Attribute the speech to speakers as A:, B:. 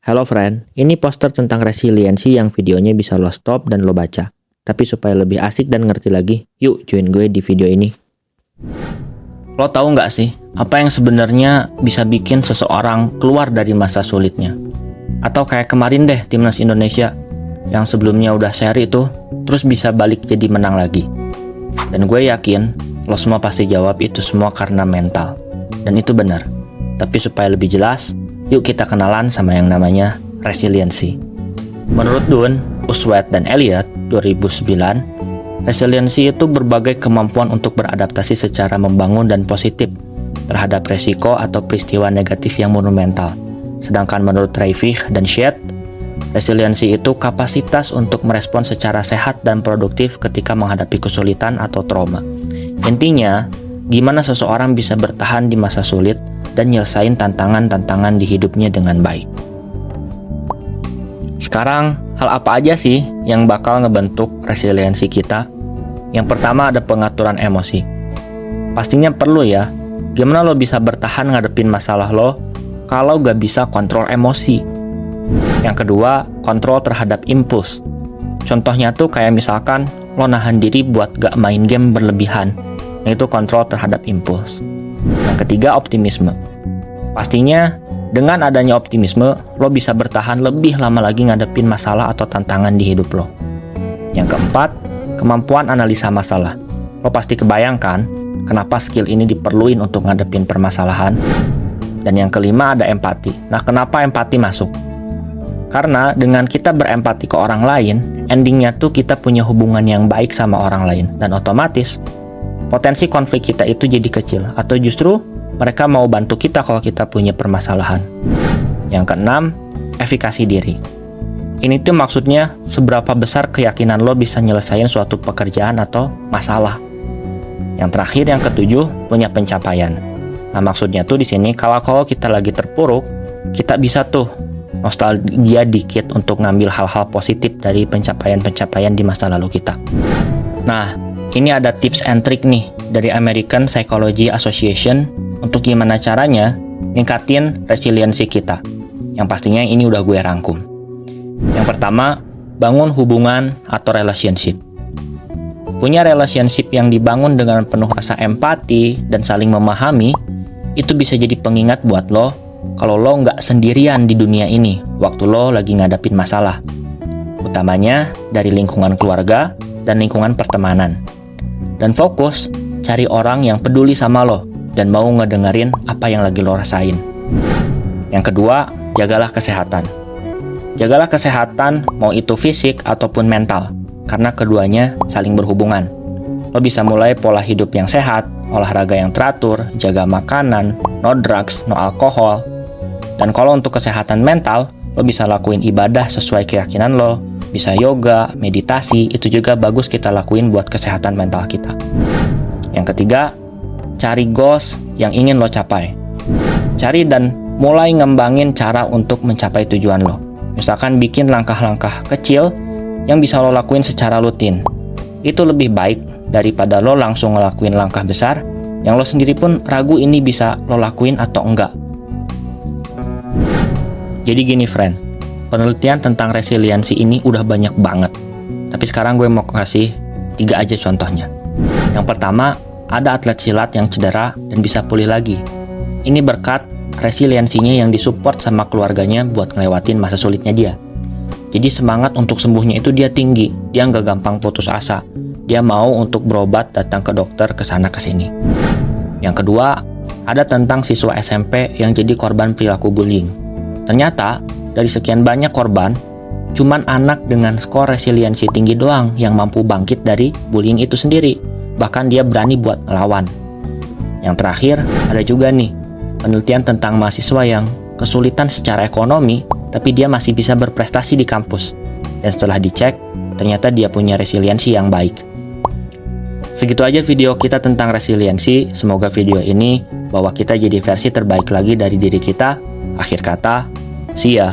A: Hello friend, ini poster tentang resiliensi yang videonya bisa lo stop dan lo baca. Tapi supaya lebih asik dan ngerti lagi, yuk join gue di video ini. Lo tahu nggak sih, apa yang sebenarnya bisa bikin seseorang keluar dari masa sulitnya? Atau kayak kemarin deh Timnas Indonesia, yang sebelumnya udah seri tuh, terus bisa balik jadi menang lagi. Dan gue yakin, lo semua pasti jawab itu semua karena mental. Dan itu benar. Tapi supaya lebih jelas, yuk kita kenalan sama yang namanya resiliensi. Menurut Dunn, Uswet, dan Elliot 2009, resiliensi itu berbagai kemampuan untuk beradaptasi secara membangun dan positif terhadap resiko atau peristiwa negatif yang monumental. Sedangkan menurut Reifich dan Shed, resiliensi itu kapasitas untuk merespon secara sehat dan produktif ketika menghadapi kesulitan atau trauma. Intinya, gimana seseorang bisa bertahan di masa sulit dan nyelesain tantangan-tantangan di hidupnya dengan baik. Sekarang, hal apa aja sih yang bakal ngebentuk resiliensi kita? Yang pertama ada pengaturan emosi. Pastinya perlu ya, gimana lo bisa bertahan ngadepin masalah lo kalau gak bisa kontrol emosi? Yang kedua, kontrol terhadap impuls. Contohnya tuh kayak misalkan lo nahan diri buat gak main game berlebihan, yaitu kontrol terhadap impuls. Yang ketiga, optimisme. Pastinya, dengan adanya optimisme, lo bisa bertahan lebih lama lagi ngadepin masalah atau tantangan di hidup lo. Yang keempat, kemampuan analisa masalah. Lo pasti kebayangkan kenapa skill ini diperluin untuk ngadepin permasalahan. Dan yang kelima ada empati. Nah, kenapa empati masuk? Karena dengan kita berempati ke orang lain, endingnya tuh kita punya hubungan yang baik sama orang lain. Dan otomatis, potensi konflik kita itu jadi kecil, atau justru mereka mau bantu kita kalau kita punya permasalahan. Yang keenam, efikasi diri. Ini tuh maksudnya seberapa besar keyakinan lo bisa nyelesain suatu pekerjaan atau masalah. Yang terakhir, yang ketujuh, punya pencapaian. Nah, maksudnya tuh di sini kalau kita lagi terpuruk, kita bisa tuh nostalgia dikit untuk ngambil hal-hal positif dari pencapaian-pencapaian di masa lalu kita. Nah, ini ada tips and trick nih dari American Psychology Association untuk gimana caranya ningkatin resiliensi kita. Yang pastinya ini udah gue rangkum. Yang pertama, bangun hubungan atau relationship. Punya relationship yang dibangun dengan penuh rasa empati dan saling memahami, itu bisa jadi pengingat buat lo kalau lo nggak sendirian di dunia ini waktu lo lagi ngadapin masalah. Utamanya dari lingkungan keluarga dan lingkungan pertemanan. Dan fokus cari orang yang peduli sama lo dan mau ngedengerin apa yang lagi lo rasain. Yang kedua, jagalah kesehatan. Jagalah kesehatan mau itu fisik ataupun mental, karena keduanya saling berhubungan. Lo bisa mulai pola hidup yang sehat, olahraga yang teratur, jaga makanan, no drugs, no alkohol. Dan kalau untuk kesehatan mental, lo bisa lakuin ibadah sesuai keyakinan lo, bisa yoga, meditasi, itu juga bagus kita lakuin buat kesehatan mental kita. Yang ketiga, cari goals yang ingin lo capai. Cari dan mulai ngembangin cara untuk mencapai tujuan lo. Misalkan bikin langkah-langkah kecil yang bisa lo lakuin secara rutin. Itu lebih baik daripada lo langsung ngelakuin langkah besar yang lo sendiri pun ragu ini bisa lo lakuin atau enggak. Jadi gini friend, penelitian tentang resiliensi ini udah banyak banget. Tapi sekarang gue mau kasih 3 aja contohnya. Yang pertama, ada atlet silat yang cedera dan bisa pulih lagi. Ini berkat resiliensinya yang disupport sama keluarganya buat ngelewatin masa sulitnya dia. Jadi semangat untuk sembuhnya itu dia tinggi. Dia nggak gampang putus asa. Dia mau untuk berobat, datang ke dokter, kesana kesini. Yang kedua, ada tentang siswa SMP yang jadi korban perilaku bullying. Ternyata, dari sekian banyak korban, cuman anak dengan skor resiliensi tinggi doang yang mampu bangkit dari bullying itu sendiri. Bahkan dia berani buat ngelawan. Yang terakhir, ada juga nih, penelitian tentang mahasiswa yang kesulitan secara ekonomi, tapi dia masih bisa berprestasi di kampus. Dan setelah dicek, ternyata dia punya resiliensi yang baik. Segitu aja video kita tentang resiliensi. Semoga video ini bawa kita jadi versi terbaik lagi dari diri kita. Akhir kata, see ya.